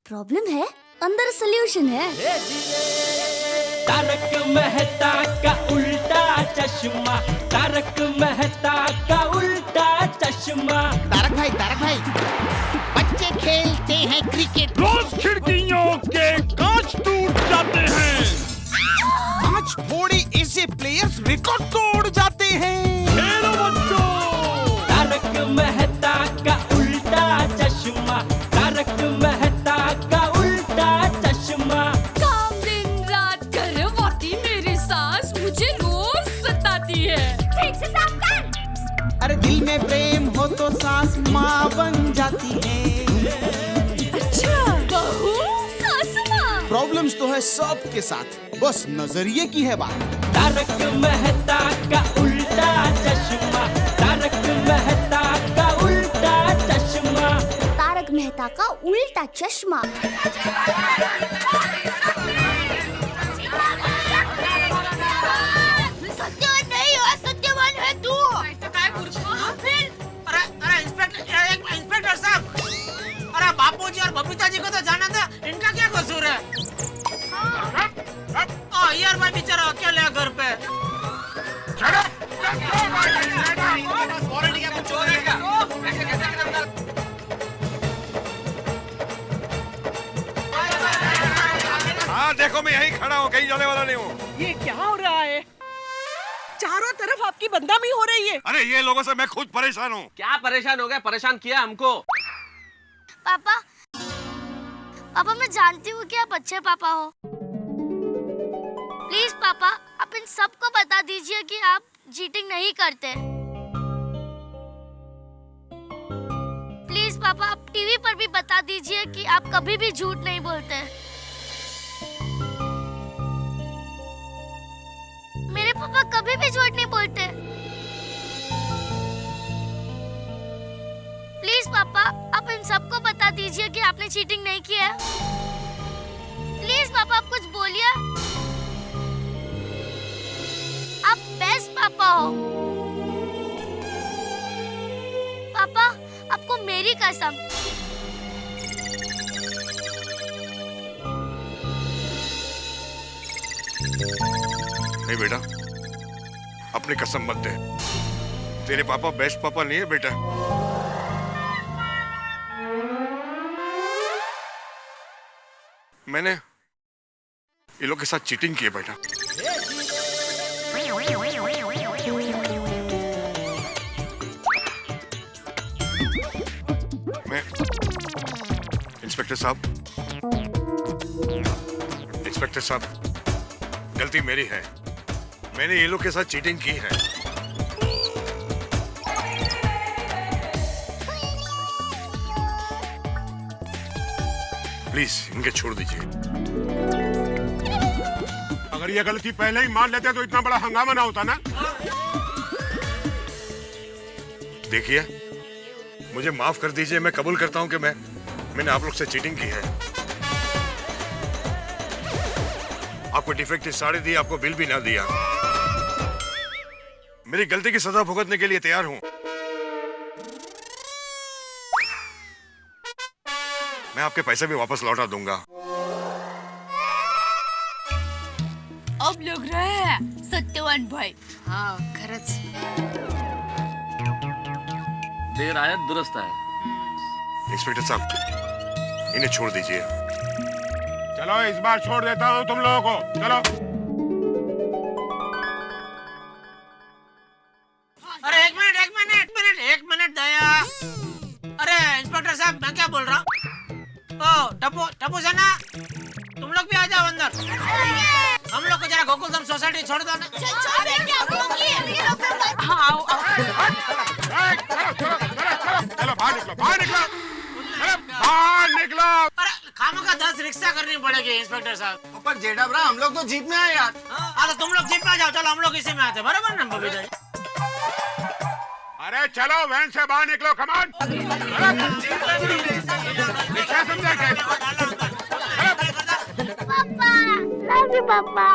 Problem है, अंदर solution है। तारक मेहता का उल्टा चश्मा, तारक मेहता का उल्टा चश्मा। तारक भाई, बच्चे खेलते हैं क्रिकेट, रोज खिड़कियों के कांच टूट जाते हैं। कांच फोड़े ऐसे प्लेयर्स रिकॉर्ड तोड़ जाते हैं। खेलो बच्चों। तारक मेहता का उल्टा चश्मा, तारक मेहता का उल्टा चश्मा। काम दिन रात करवाती मेरी सास मुझे रोज सताती है। ठीक से साफ कर। अरे दिल में प्रेम हो तो सास माँ बन जाती है। अच्छा, बहू सास माँ। प्रॉब्लम्स तो है सबके साथ, बस नजरिए की है बात। तारक मेहता का उल्टा चश्मा, तारक मेहता का उल्टा चश्मा। तारक मेहता का उल्टा चश्मा। सत्यवान नहीं हो, सत्यवान है तू। अरे इंस्पेक्टर साहब, अरे बापूजी और बबीता जी को तो जाना था, इनका क्या कसूर है? यार भाई बेचारा अकेले है घर पे। हाँ देखो, मैं यहीं खड़ा हूँ, कहीं जाने वाला नहीं हूँ। ये क्या हो रहा है? चारों तरफ आपकी बदनामी हो रही है। अरे ये लोगों से मैं खुद परेशान हूँ। क्या परेशान हो गए? परेशान किया हमको। पापा, पापा मैं जानती हूँ कि आप अच्छे पापा हो। प्लीज पापा, आप इन सबको बता दीजिए कि आप चीटिंग नहीं करते। प्लीज पापा, आप टीवी पर भी बता दीजिए कि आप कभी भी झूठ नहीं बोलते। मेरे पापा कभी भी झूठ नहीं बोलते। प्लीज पापा, आप इन सबको बता दीजिए कि आपने चीटिंग नहीं किया है। प्लीज पापा, आप कुछ बोलिए। आप बेस्ट पापा हो। पापा, आपको मेरी कसम। नहीं बेटा, अपनी कसम मत दे। तेरे पापा बेस्ट पापा नहीं है बेटा। मैंने ये लोग के साथ चीटिंग की है बेटा। मैं इंस्पेक्टर साहब, गलती मेरी है। मैंने ये लोग के साथ चीटिंग की है। प्लीज इनके छोड़ दीजिए। अगर ये गलती पहले ही मान लेते तो इतना बड़ा हंगामा ना होता ना। देखिए, मुझे माफ कर दीजिए। मैं कबूल करता हूं कि मैंने आप लोग से चीटिंग की है। आपको डिफेक्टिव साड़ी दी, आपको बिल भी ना दिया। मेरी गलती की सजा भुगतने के लिए तैयार हूं। मैं आपके पैसे भी वापस लौटा दूंगा। अब लग रहा है सत्यवान भाई। हाँ खरंच। देर आया दुरुस्त है। इंस्पेक्टर साहब, इन्हें छोड़ दीजिए। चलो इस बार छोड़ देता हूँ तुम लोगों को। चलो। अरे एक मिनट दया। अरे इंस्पेक्टर साहब, मैं क्या बोल रहा हूँ? ओ टप्पू सेना, तुम लोग भी आ जाओ अंदर। हम लोग को जरा गोकुलधाम सोसाइटी छोड़ दो ना। चलो बाहर निकलो। अरे खामखा 10 रिक्शा करनी पड़ेगी इंस्पेक्टर साहब। पर जेडा ब्रा, हम लोग तो जीप में आए यार। तो तुम लोग जीप में आ जाओ। चलो हम लोग इसी में आते हैं, बराबर ना बबीता जी? अरे चलो वैन से बाहर निकलो, कमान। क्या समझा क्या? पापा, लव यू पापा।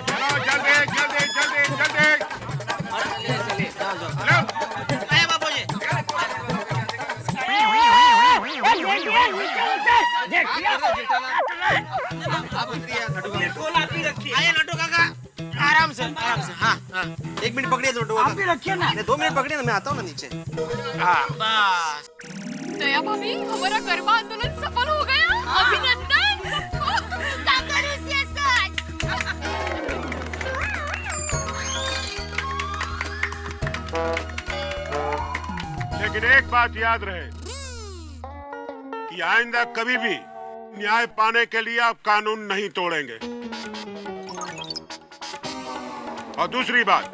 चलो जल्दी। बाबूजी। आराम से हाँ हाँ 1 मिनट पकड़िए तो आप भी रखिए ना 2 मिनट पकड़िए ना, मैं आता हूँ ना नीचे। बस दया भाभी हमारा गरबा आंदोलन सफल हो गया। अभिनंदन। लेकिन एक बात याद रहे कि आइंदा कभी भी न्याय पाने के लिए आप कानून नहीं तोड़ेंगे। और दूसरी बात,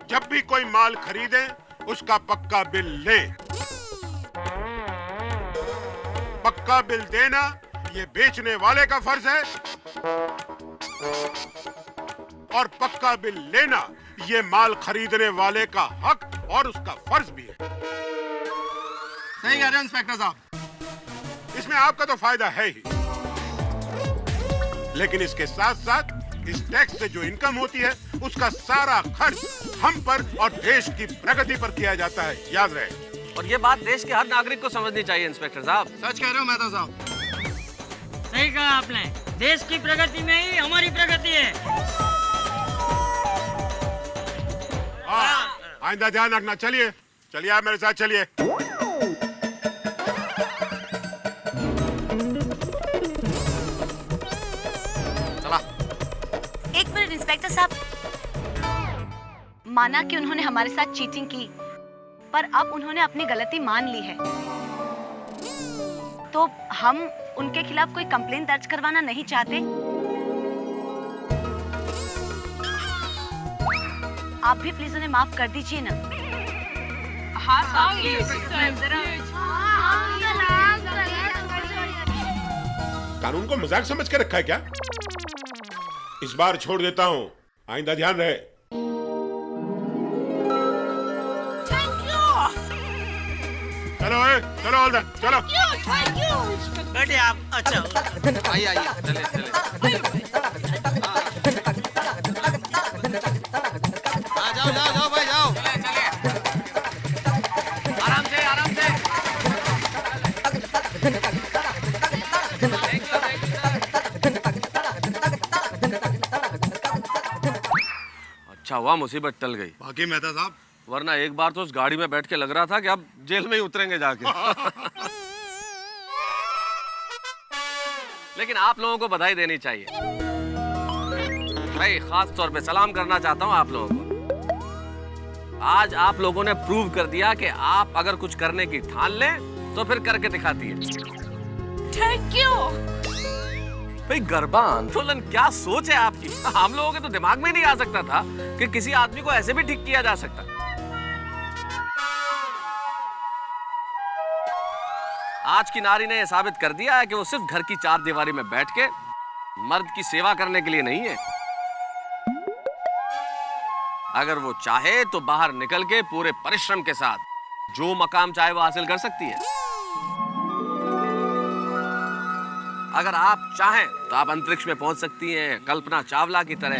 जब भी कोई माल खरीदे उसका पक्का बिल लें। पक्का बिल देना ये बेचने वाले का फर्ज है और पक्का बिल लेना ये माल खरीदने वाले का हक और उसका फर्ज भी है। सही कह रहे हो इंस्पेक्टर साहब। इसमें आपका तो फायदा है ही, लेकिन इसके साथ साथ इस टैक्स से जो इनकम होती है उसका सारा खर्च हम पर और देश की प्रगति पर किया जाता है, याद रहे। और ये बात देश के हर नागरिक को समझनी चाहिए इंस्पेक्टर साहब। सच कह रहे हो मेहता साहब। सही कहा आपने, देश की प्रगति में ही हमारी प्रगति है। हाँ, आइंदा ध्यान रखना। चलिए चलिए, आप मेरे साथ चलिए। एक मिनट इंस्पेक्टर साहब, माना कि उन्होंने हमारे साथ चीटिंग की, पर अब उन्होंने अपनी गलती मान ली है, तो हम उनके खिलाफ कोई कंप्लेंट दर्ज करवाना नहीं चाहते। आप भी प्लीज उन्हें माफ कर दीजिए ना। हाँ कानून को मजाक समझ के रखा है क्या? इस बार छोड़ देता हूँ, आइंदा ध्यान रहे। चलो चलो हवलदार, चलो। बैठे आप। अच्छा आइए आइए, चले चले। जाओ जाओ जाओ भाई जाओ। आराम से आराम से। अच्छा हुआ मुसीबत टल गई। बाकी मेहता साहब, वरना एक बार तो उस गाड़ी में बैठ के लग रहा था कि अब जेल में ही उतरेंगे जाके। लेकिन आप लोगों को बधाई देनी चाहिए भाई, खास तौर पे सलाम करना चाहता हूं आप लोगों को। आज आप लोगों ने प्रूव कर दिया कि आप अगर कुछ करने की ठान लें तो फिर करके दिखाती है। Thank you. भाई गरबा आंदोलन क्या सोच है आपकी? हम लोगों के तो दिमाग में नहीं आ सकता था कि किसी आदमी को ऐसे भी ठीक किया जा सकता। आज की नारी ने यह साबित कर दिया है कि वो सिर्फ घर की चार दीवारी में बैठ के मर्द की सेवा करने के लिए नहीं है। अगर वो चाहे तो बाहर निकल के पूरे परिश्रम के साथ जो मकाम चाहे वो हासिल कर सकती है। अगर आप चाहें तो आप अंतरिक्ष में पहुंच सकती हैं, कल्पना चावला की तरह।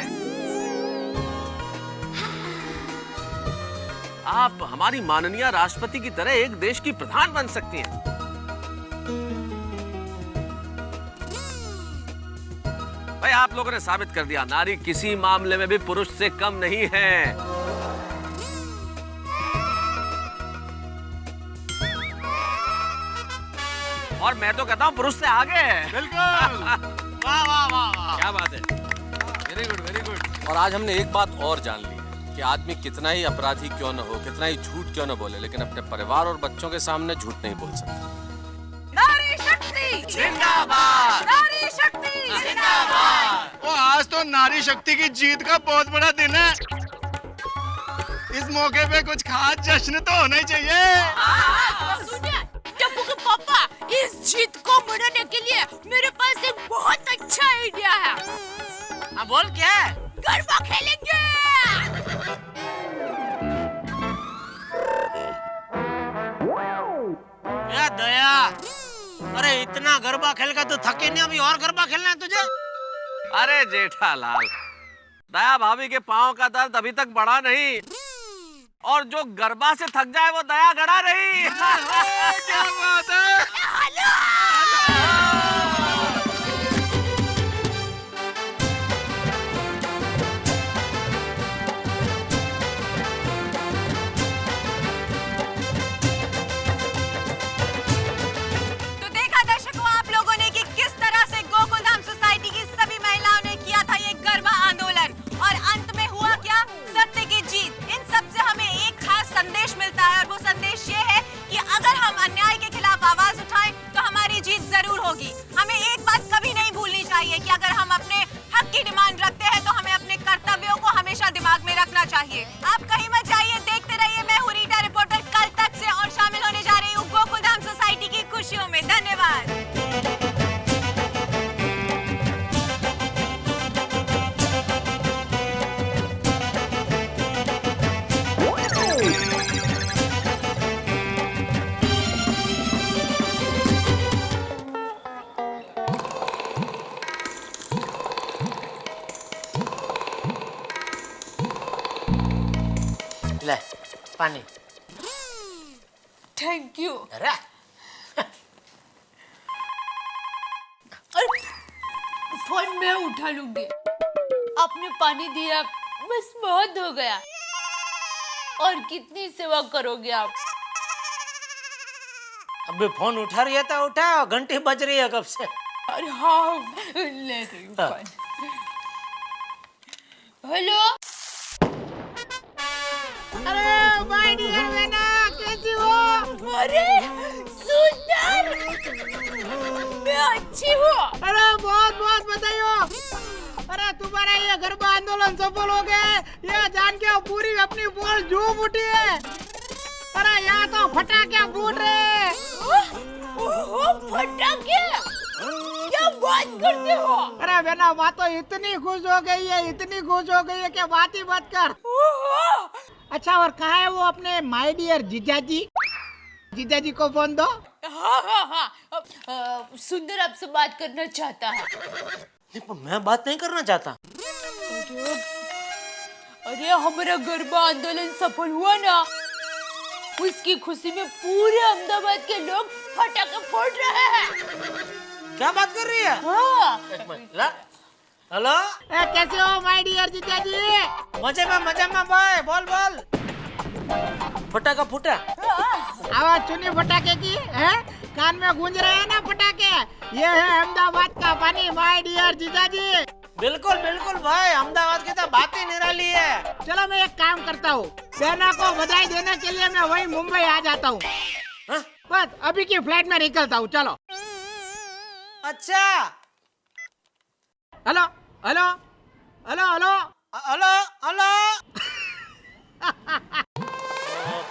आप हमारी माननीय राष्ट्रपति की तरह एक देश की प्रधान बन सकती हैं। भाई आप लोगों ने साबित कर दिया, नारी किसी मामले में भी पुरुष से कम नहीं है। और मैं तो कहता हूं पुरुष से आगे है। बिल्कुल। वाह वाह वाह वाह, क्या बात है, वेरी गुड वेरी गुड। और आज हमने एक बात और जान ली है कि आदमी कितना ही अपराधी क्यों न हो, कितना ही झूठ क्यों न बोले, लेकिन अपने परिवार और बच्चों के सामने झूठ नहीं बोल सकता। नारी शक्ति जिंदाबाद, नारी शक्ति जिंदाबाद। वो आज तो नारी शक्ति की जीत का बहुत बड़ा दिन है। इस मौके पे कुछ खास जश्न तो होना ही चाहिए। सुनिए टप्पू के पापा, इस जीत को मनाने के लिए मेरे पास एक बहुत अच्छा आइडिया है। हाँ बोल क्या है? गरबा खेलेंगे। या दया, अरे इतना गरबा खेल का तो थके नहीं, अभी और गरबा खेलना है तुझे? अरे जेठालाल, दया भाभी के पांव का दर्द अभी तक बढ़ा नहीं, और जो गरबा से थक जाए वो दया गड़ा नहीं। क्या बात है? Thank you. अरे फोन मैं उठा लूंगी। आपने पानी दिया, बस बहुत हो गया। और कितनी सेवा करोगे आप? अभी फोन उठा रही है तो उठा, घंटी बज रही है कब से। अरे हाँ, ले रही हूँ फोन। हेलो। अरे माय डियर बेटा, कैसी हो? अरे सुंदर, मैं अच्छी हूँ। अरे बहुत बहुत बधाई हो। अरे तुम्हारा ये गरबा आंदोलन सफल हो गया है, ये जान के पूरी अपनी बोल झूम उठी है। अरे यहाँ तो फटाके फूट रहे हैं। ओहो, फटाके? क्या बात करते हो? अरे बेटा, माँ तो इतनी खुश हो गई है, इतनी खुश हो गई है कि बात ही मत कर। अच्छा, और कहाँ है वो अपने माय डियर जीजाजी? जीजाजी को फोन दो। हाँ हाँ हाँ, सुंदर आपसे बात करना चाहता है। मैं बात नहीं करना चाहता। अरे हमारा गरबा आंदोलन सफल हुआ ना, उसकी खुशी में पूरे अहमदाबाद के लोग फटाके फोड़ रहे हैं। क्या बात कर रही है? हाँ। हेलो, कैसे हो माय डियर जीजाजी? मजे में भाई, बोल बोल। फटाका फूटा? आवाज सुनी फटाके की है? कान में गूंज रहे हैं ना फटाके? ये है अहमदाबाद का पानी माय डियर जीजाजी। बिल्कुल बिल्कुल भाई, अहमदाबाद की तो बात ही निराली है। चलो मैं एक काम करता हूँ, सेना को बधाई देने के लिए मैं वही मुंबई आ जाता हूँ। बस अभी की फ्लाइट में निकलता हूँ, चलो। अच्छा, hello hello hello hello hello hello.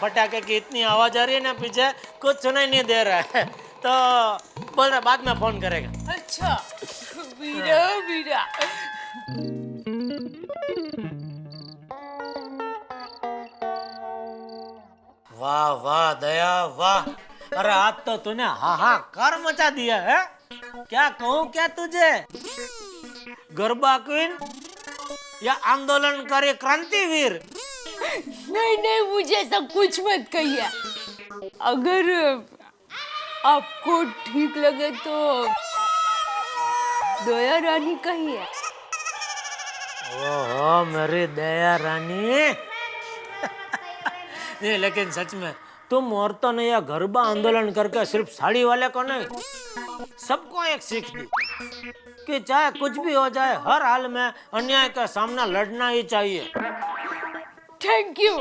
फटाके की इतनी आवाज आ रही है ना पीछे, कुछ सुनाई नहीं दे रहा है, तो बोल रहा बाद में फोन करेगा। अच्छा, वीरा। वाह वाह दया वाह। अरे आज तो तूने हाहाकार मचा दिया है। क्या कहूँ क्या तुझे? गरबा क्वीन या आंदोलनकारी क्रांतिवीर? नहीं, मुझे ऐसा कुछ मत कहिए। अगर आपको ठीक लगे तो दया रानी कहिए। ओहो मेरी दया रानी। नहीं लेकिन सच में तुम औरतों ने यह गरबा आंदोलन करके सिर्फ साड़ी वाले को नहीं, सबको एक सीख दी कि चाहे कुछ भी हो जाए, हर हाल में अन्याय का सामना लड़ना ही चाहिए। Thank you.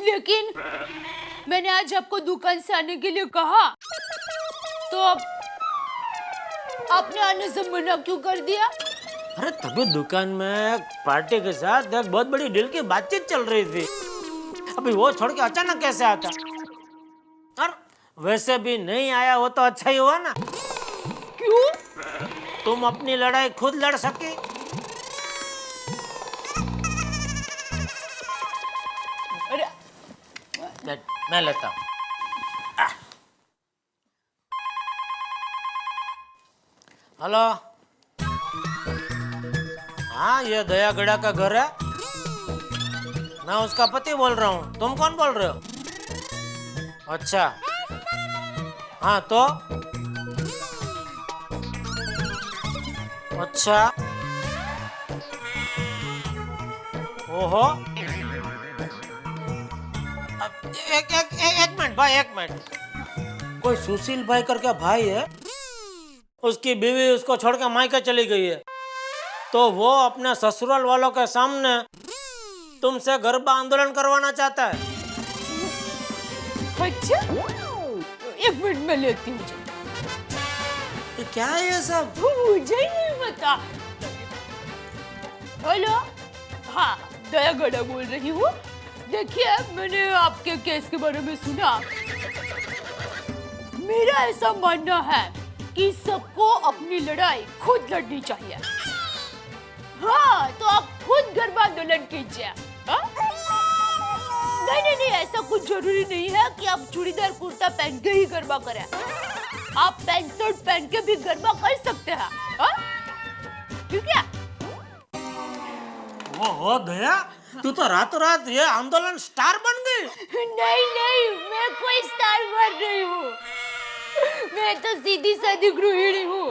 लेकिन मैंने आज आपको दुकान से आने के लिए कहा, तो आपने आने से मना क्यों कर दिया? अरे तभी दुकान में पार्टी के साथ एक बहुत बड़ी डील की बातचीत चल रही थी। अभी वो छोड़ के अचानक कैसे आता? और वैसे भी नहीं आया हो तो अच्छा ही हुआ ना। क्यों? तुम अपनी लड़ाई खुद लड़ सके। अरे मैं लेता हूँ। हेलो, हाँ ये दया गड़ा का घर है। मैं उसका पति बोल रहा हूँ। तुम कौन बोल रहे हो? अच्छा, हाँ तो अच्छा, ओहो, एक मिनट भाई, एक मिनट। कोई सुशील भाई करके भाई है, उसकी बीवी उसको छोड़ के मायके चली गई है, तो वो अपने ससुराल वालों के सामने तुमसे गरबा आंदोलन करवाना चाहता है। अच्छा, एक मिनट में लेती हूँ। ये क्या है ये सब? मुझे नहीं पता। हेलो, हाँ दया गड़ा बोल रही हूँ। देखिए, मैंने आपके केस के बारे में सुना। मेरा ऐसा मानना है कि सबको अपनी लड़ाई खुद लड़नी चाहिए। हाँ, तो आप खुद गरबा आंदोलन कीजिए। नहीं, ऐसा कुछ जरूरी नहीं है कि आप चूड़ीदार कुर्ता पहन के ही गरबा करें। आप पैंट शर्ट पहन के भी गरबा कर सकते हैं। ठीक है? वो दया, तू तो रातों रात ये आंदोलन स्टार बन गई। नहीं, मैं कोई स्टार बन रही हूँ। मैं तो सीधी सादी गृहिणी हूँ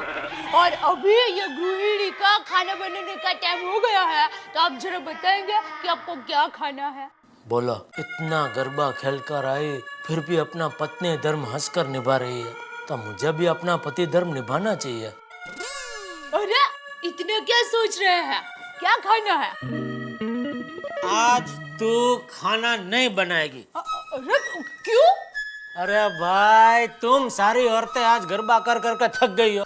और अभी ये गृहिणी का खाना बनाने का टाइम हो गया है, तो आप जरा बताएंगे कि आपको क्या खाना है। बोला, इतना गरबा खेल कर आई फिर भी अपना पत्नी धर्म हंसकर निभा रही है, तो मुझे भी अपना पति धर्म निभाना चाहिए। अरे इतना क्या सोच रहे हैं, क्या खाना है? आज तू खाना नहीं बनाएगी। अरे क्यों? अरे भाई, तुम सारी औरतें आज गरबा कर कर के थक गई हो,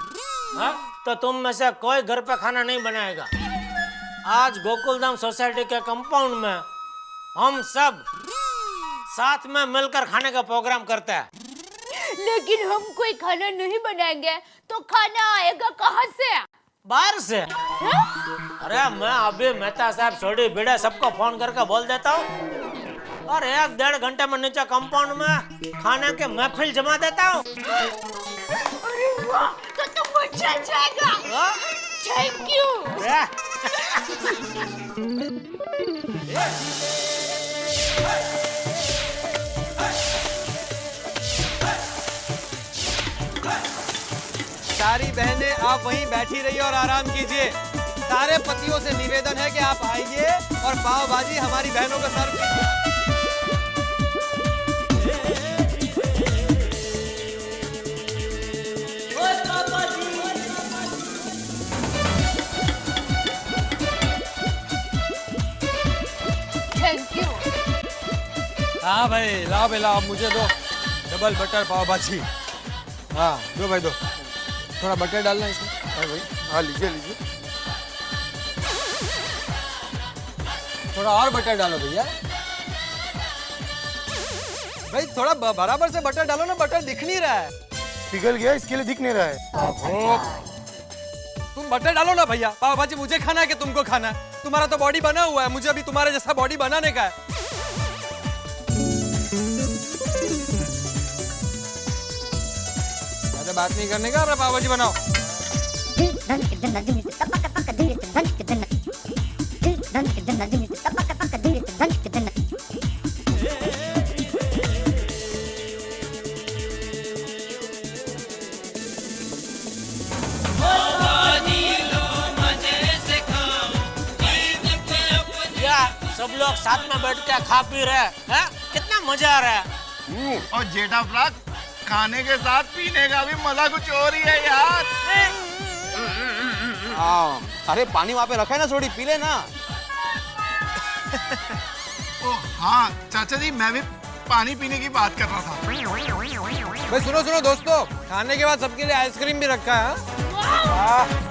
हाँ? तो तुम में से कोई घर पे खाना नहीं बनाएगा। आज गोकुलधाम सोसाइटी के कंपाउंड में हम सब साथ में मिलकर खाने का प्रोग्राम करते हैं। लेकिन हम कोई खाना नहीं बनाएंगे तो खाना आएगा कहाँ से? बाहर से। अरे मैं अभी मेहता साहब, सोडी, बीड़ा सबको फोन करके बोल देता हूँ और 1-1.5 घंटे में नीचे कंपाउंड में खाने के महफिल जमा देता हूँ। अरे वाह, तो मजा आ जाएगा। Thank you. सारी बहनें आप वहीं बैठी रहिए और आराम कीजिए। सारे पतियों से निवेदन है कि आप आइए और पाव भाजी हमारी बहनों को सर्व कीजिए। Thank you. हाँ भाई, लाओ भाई लाओ, मुझे दो डबल बटर पाव भाजी। हाँ दो भाई दो, थोड़ा बटर डालना इसमें। हाँ भाई, हाँ लीजिए लीजिए, थोड़ा और बटर डालो भैया। भाई थोड़ा बराबर से बटर डालो ना, बटर दिख नहीं रहा है। पिघल गया, इसके लिए दिख नहीं रहा है। तुम बटर डालो ना भैया, पाव भाजी मुझे खाना है कि तुमको खाना है? तुम्हारा तो बॉडी बना हुआ है, मुझे अभी तुम्हारे जैसा बॉडी बनाने का है। ज्यादा बात नहीं करने का, अपना पाव भाजी बनाओ। सब लोग साथ में बैठ के खा पी रहे हैं, कितना मजा आ रहा है। और जेठा फ्राक, खाने के साथ पीने का भी मजा कुछ और ही है यार। अरे पानी वहाँ पे रखा है ना, थोड़ी पी ले ना। ओ हाँ चाचा जी, मैं भी पानी पीने की बात कर रहा था। भाई सुनो सुनो दोस्तों, खाने के बाद सबके लिए आइसक्रीम भी रखा है।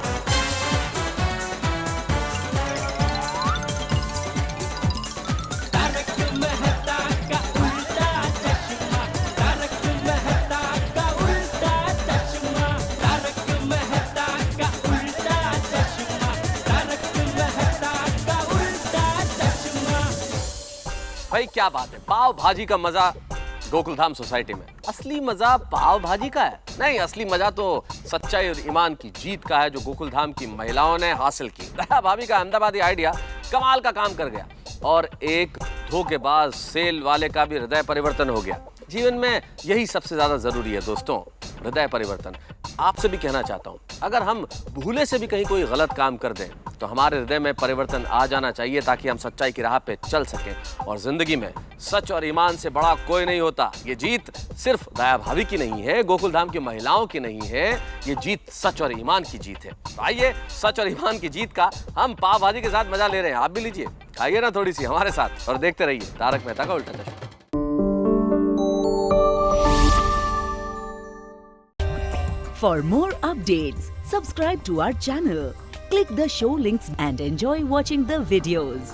भाई क्या बात है, पाव भाजी का मजा गोकुलधाम सोसाइटी में। असली मजा पाव भाजी का है नहीं, असली मजा तो सच्चाई और ईमान की जीत का है जो गोकुलधाम की महिलाओं ने हासिल की। दया भाभी का अहमदाबादी आइडिया कमाल का काम कर गया और एक धोखेबाज सेल वाले का भी हृदय परिवर्तन हो गया। जीवन में यही सबसे ज्यादा जरूरी है दोस्तों, हृदय परिवर्तन। आपसे भी कहना चाहता हूँ, अगर हम भूले से भी कहीं कोई गलत काम कर दें तो हमारे हृदय में परिवर्तन आ जाना चाहिए ताकि हम सच्चाई की राह पे चल सकें। और जिंदगी में सच और ईमान से बड़ा कोई नहीं होता। ये जीत सिर्फ दया भाभी की नहीं है, गोकुलधाम की महिलाओं की नहीं है, ये जीत सच और ईमान की जीत है। तो आइए सच और ईमान की जीत का हम पाव भाजी के साथ मजा ले रहे हैं, आप भी लीजिए, आइए ना थोड़ी सी हमारे साथ और देखते रहिए तारक मेहता का उल्टा चश्मा। For more updates, subscribe to our channel, click the show links and enjoy watching the videos.